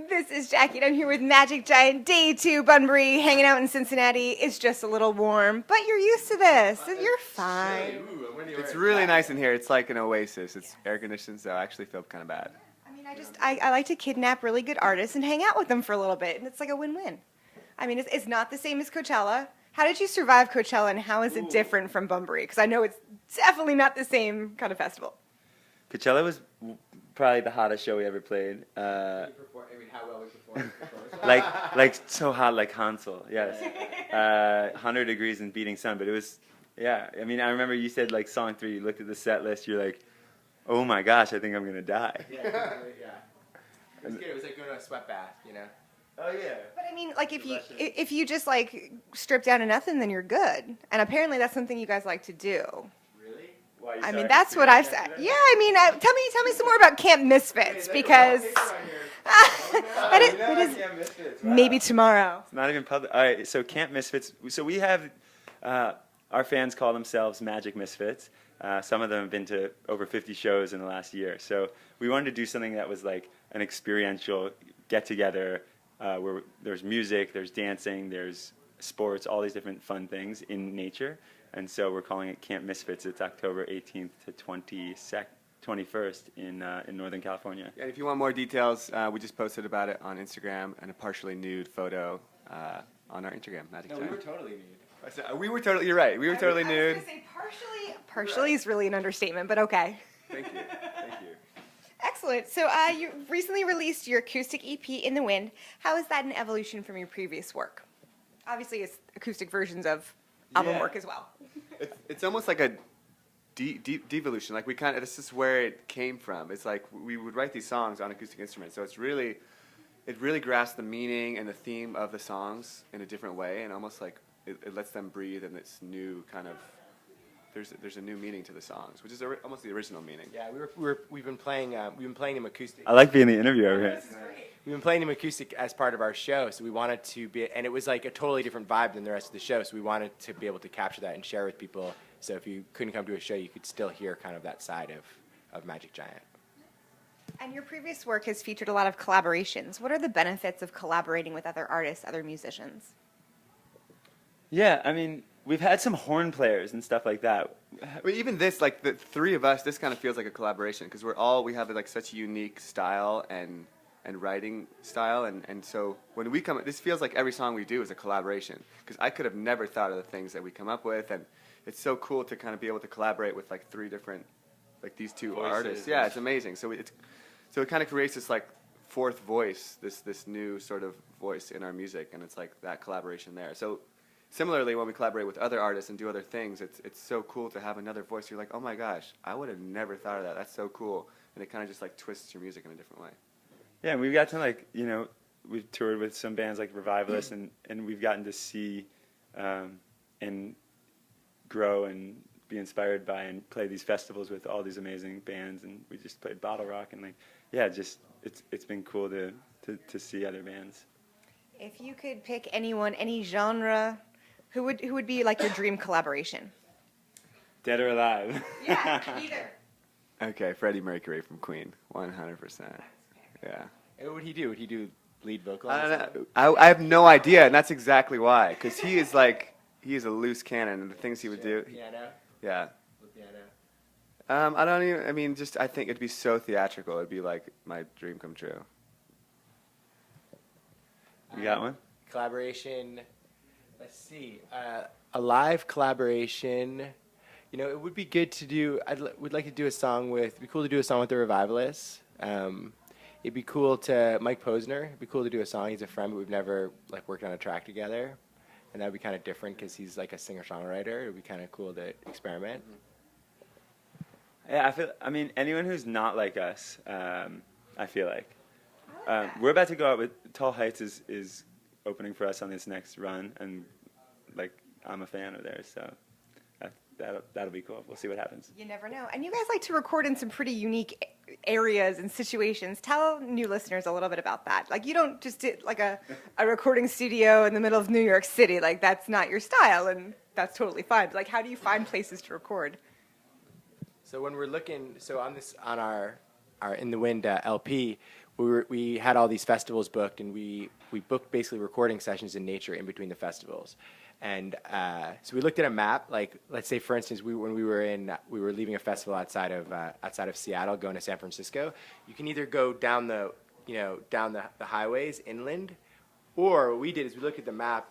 This is Jackie, and I'm here with Magic Giant Day 2 Bunbury, hanging out in Cincinnati. It's just a little warm, but you're used to this. You're fine. It's really nice in here. It's like an oasis. It's air conditioned, so I actually feel kind of bad. I mean, I like to kidnap really good artists and hang out with them for a little bit, and it's like a win-win. I mean, it's not the same as Coachella. How did you survive Coachella, and how is it different from Bunbury? Because I know it's definitely not the same kind of festival. Coachella was probably the hottest show we ever played. How well we performed. like so hot, like Hansel. Yes, 100 degrees and beating sun. But it was, yeah. I mean, I remember you said like song 3. You looked at the set list. You're like, oh my gosh, I think I'm gonna die. Yeah. It was good. It was like going to a sweat bath, you know. Oh yeah. But I mean, like if you just like strip down to nothing, then you're good. And apparently that's something you guys like to do. Really? Why, I mean, that's what I've said. Yeah, I mean, tell me some more about Camp Misfits, because that is maybe tomorrow. It's not even public. All right, so Camp Misfits. So we have our fans call themselves Magic Misfits. Some of them have been to over 50 shows in the last year. So we wanted to do something that was like an experiential get-together where there's music, there's dancing, there's sports, all these different fun things in nature. And so we're calling it Camp Misfits. It's October 18th to 21st in Northern California. And if you want more details, we just posted about it on Instagram and a partially nude photo on our Instagram, Magic Giant. We were totally nude. We were totally, you're right, we were totally nude. I was going to say partially is really an understatement, but okay. Thank you. Excellent. So you recently released your acoustic EP, In the Wind. How is that an evolution from your previous work? Obviously, it's acoustic versions of album work as well. It's almost like a devolution. Like this is where it came from. It's like we would write these songs on acoustic instruments, so it really grasps the meaning and the theme of the songs in a different way, and almost like it lets them breathe in this new kind of. There's a new meaning to the songs, which is almost the original meaning. Yeah, we've been playing them acoustic. I like being the interviewer here. We've been playing them acoustic as part of our show, so we wanted to be, and it was like a totally different vibe than the rest of the show. So we wanted to be able to capture that and share with people. So if you couldn't come to a show, you could still hear kind of that side of Magic Giant. And your previous work has featured a lot of collaborations. What are the benefits of collaborating with other artists, other musicians? Yeah, I mean, we've had some horn players and stuff like that. But even this, like the three of us, this kind of feels like a collaboration because we have like such a unique style and writing style, and so when we come, this feels like every song we do is a collaboration because I could have never thought of the things that we come up with, and it's so cool to kind of be able to collaborate with like 3 different, like these 2 voices. Artists. Yeah, it's amazing. So it kind of creates this like 4th voice, this new sort of voice in our music, and it's like that collaboration there. So similarly, when we collaborate with other artists and do other things, it's so cool to have another voice. You're like, oh my gosh, I would have never thought of that. That's so cool, and it kind of just like twists your music in a different way. Yeah, and we've got to we've toured with some bands like Revivalists, and we've gotten to see and grow and be inspired by and play these festivals with all these amazing bands, and we just played Bottle Rock, and it's been cool to see other bands. If you could pick anyone, any genre, who would be like your dream collaboration? Dead or alive? Yeah, either. Okay, Freddie Mercury from Queen, 100%. Yeah. What would he do? Would he do lead vocal? I don't know. I have no idea, and that's exactly why. Because he is a loose cannon, and the things he would do. Piano? Yeah. With piano? I think it'd be so theatrical. It'd be like my dream come true. You got one? Collaboration. Let's see. A live collaboration. It would be good to do. Would like to do a song with. It'd be cool to do a song with the Revivalists. It'd be cool to Mike Posner. It'd be cool to do a song. He's a friend, but we've never worked on a track together, and that'd be kind of different because he's like a singer-songwriter. It'd be kind of cool to experiment. Yeah, anyone who's not like us, I feel like. We're about to go out with Tall Heights is opening for us on this next run, and I'm a fan of theirs, so that'll be cool. We'll see what happens. You never know. And you guys like to record in some pretty unique areas and situations. Tell new listeners a little bit about that. Like, you don't just do like a recording studio in the middle of New York City. Like, that's not your style, and that's totally fine. But, like, how do you find places to record? So when we're looking, on our In the Wind LP, we had all these festivals booked, and we booked basically recording sessions in nature in between the festivals. And so we looked at a map, like let's say for instance, when we were leaving a festival outside of Seattle, going to San Francisco. You can either go down the highways inland, or what we did is we looked at the map,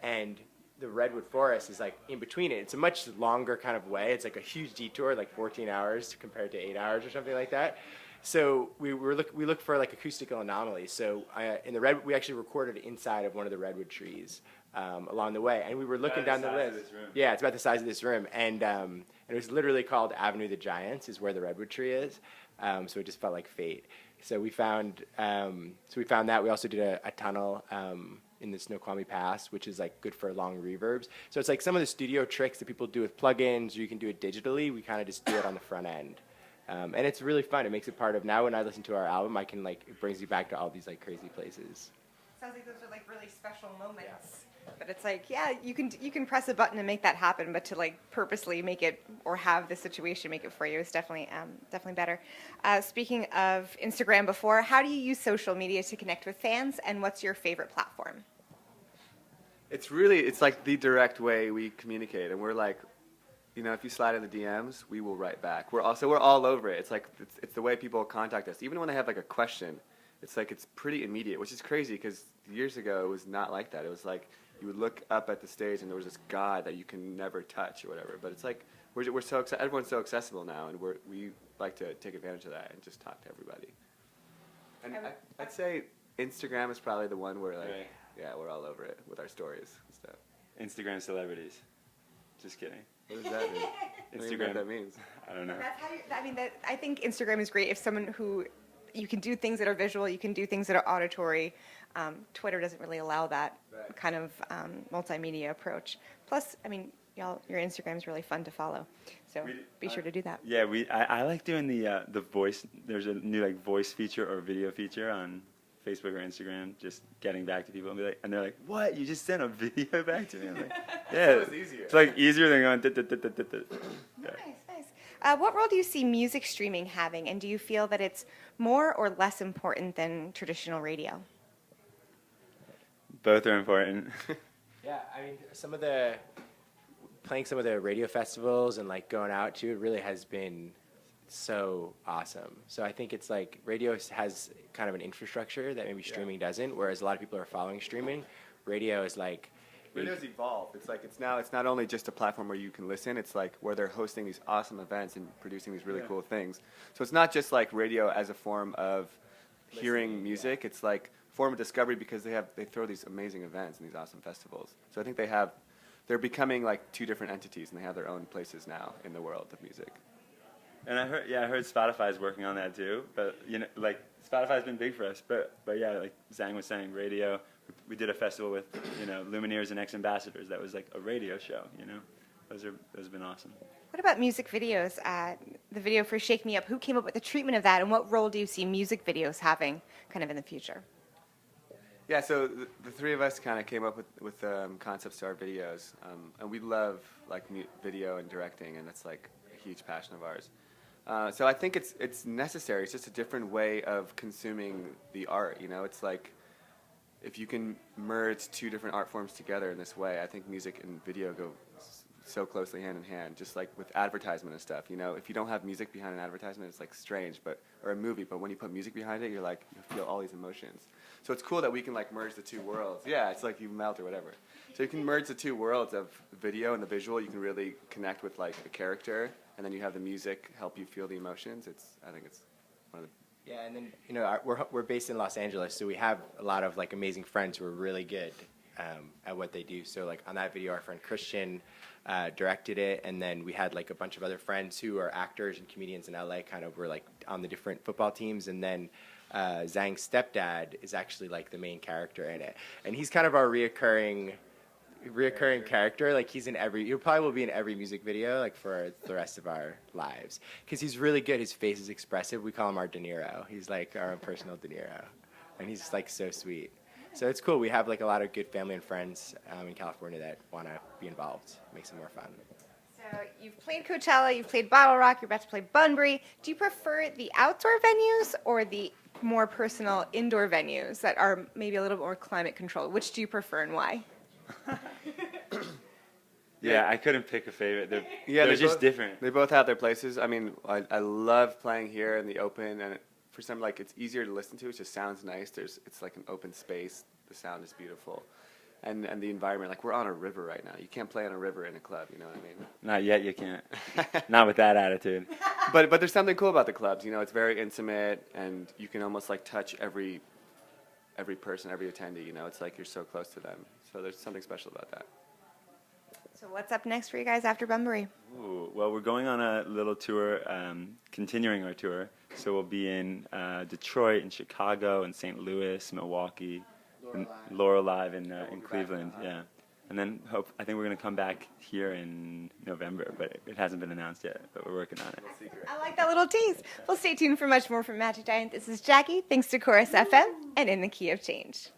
and the redwood forest is like in between it. It's a much longer kind of way. It's like a huge detour, like 14 hours compared to 8 hours or something like that. So we looked for like acoustical anomalies. So we actually recorded inside of one of the redwood trees along the way, and we were looking down the list. Yeah, it's about the size of this room, and it was literally called Avenue of the Giants, is where the redwood tree is. So it just felt like fate. So we found that. We also did a tunnel in the Snoqualmie Pass, which is like good for long reverbs. So it's like some of the studio tricks that people do with plugins, or you can do it digitally. We kind of just do it on the front end. And it's really fun. It makes it part of, now when I listen to our album, I can like, it brings you back to all these like crazy places. Sounds like those are like really special moments. Yeah. But it's like, yeah, you can press a button and make that happen, but to like purposely make it or have the situation make it for you is definitely better. Speaking of Instagram before, how do you use social media to connect with fans, and what's your favorite platform? It's like the direct way we communicate, and we're like, you know, if you slide in the DMs, we will write back. We're all over it. It's like it's the way people contact us. Even when they have like a question, it's like it's pretty immediate, which is crazy because years ago it was not like that. It was like you would look up at the stage and there was this god that you can never touch or whatever. But it's like we're so everyone's so accessible now, and we like to take advantage of that and just talk to everybody. And I'd say Instagram is probably the one where like yeah, we're all over it with our stories and stuff. Instagram celebrities. Just kidding. What does that mean? Instagram. I don't even know what that means. I don't know. That's how I think Instagram is great if someone who you can do things that are visual, you can do things that are auditory. Twitter doesn't really allow that kind of multimedia approach. Plus, I mean, your Instagram is really fun to follow, so be sure to do that. Yeah, I like doing the voice. There's a new like voice feature or video feature on Facebook or Instagram, just getting back to people and they're like, "What? You just sent a video back to me?" I'm like, "Yeah, It's easier. It's like easier than going." Yeah. Nice. What role do you see music streaming having, and do you feel that it's more or less important than traditional radio? Both are important. Yeah, I mean, playing some of the radio festivals and like going out to it really has been so awesome. So I think it's like radio has kind of an infrastructure that maybe streaming doesn't, whereas a lot of people are following streaming. Radio is like Radio's evolved. It's not only just a platform where you can listen. It's like where they're hosting these awesome events and producing these really cool things. So it's not just like radio as a form of hearing music. It's like a form of discovery because they throw these amazing events and these awesome festivals. So I think they're becoming like two different entities, and they have their own places now in the world of music. And I heard Spotify's working on that too. But you know, like Spotify's been big for us. But yeah, like Zhang was saying, radio. We did a festival with Lumineers and ex-ambassadors. That was like a radio show. You know, those have been awesome. What about music videos? The video for "Shake Me Up." Who came up with the treatment of that, and what role do you see music videos having, kind of in the future? Yeah, so the three of us kind of came up with concepts to our videos, and we love like video and directing, and that's like a huge passion of ours. So I think it's necessary. It's just a different way of consuming the art. You know, it's like if you can merge two different art forms together in this way, I think music and video go so closely hand in hand. Just like with advertisement and stuff. You know, if you don't have music behind an advertisement, it's like strange, or a movie. But when you put music behind it, you're like you feel all these emotions. So it's cool that we can like merge the two worlds. Yeah, it's like you melt or whatever. So you can merge the two worlds of video and the visual. You can really connect with like a character, and then you have the music help you feel the emotions. I think it's one of the. Yeah, and then we're based in Los Angeles, so we have a lot of like amazing friends who are really good at what they do. So like on that video, our friend Christian directed it, and then we had like a bunch of other friends who are actors and comedians in LA, kind of were like on the different football teams, and then Zhang's stepdad is actually like the main character in it, and he's kind of our reoccurring character. Like he probably will be in every music video like for the rest of our lives because he's really good. His face is expressive. We call him our De Niro. He's like our own personal De Niro, and he's just like so sweet. So it's cool. We have like a lot of good family and friends in California that want to be involved. It makes it more fun. So you've played Coachella, you've played Bottle Rock, you're about to play Bunbury. Do you prefer the outdoor venues or the more personal indoor venues that are maybe a little more climate controlled? Which do you prefer and why? Yeah, I couldn't pick a favorite. Yeah, they're just different. They both have their places. I mean, I love playing here in the open, and for some, like, it's easier to listen to. It just sounds nice. It's like an open space. The sound is beautiful, and the environment. Like, we're on a river right now. You can't play on a river in a club. You know what I mean? Not yet, you can't. Not with that attitude. But there's something cool about the clubs. You know, it's very intimate, and you can almost like touch every person, every attendee. You know, it's like you're so close to them. So there's something special about that. So what's up next for you guys after Bunbury? Ooh, well, we're going on a little tour, continuing our tour. So we'll be in Detroit, and Chicago, and St. Louis, Milwaukee, and Laurel Live in Cleveland. Yeah, and then I think we're going to come back here in November, but it hasn't been announced yet. But we're working on it. I like that little tease. Well, stay tuned for much more from Magic Giant. This is Jackie. Thanks to Chorus FM and In the Key of Change.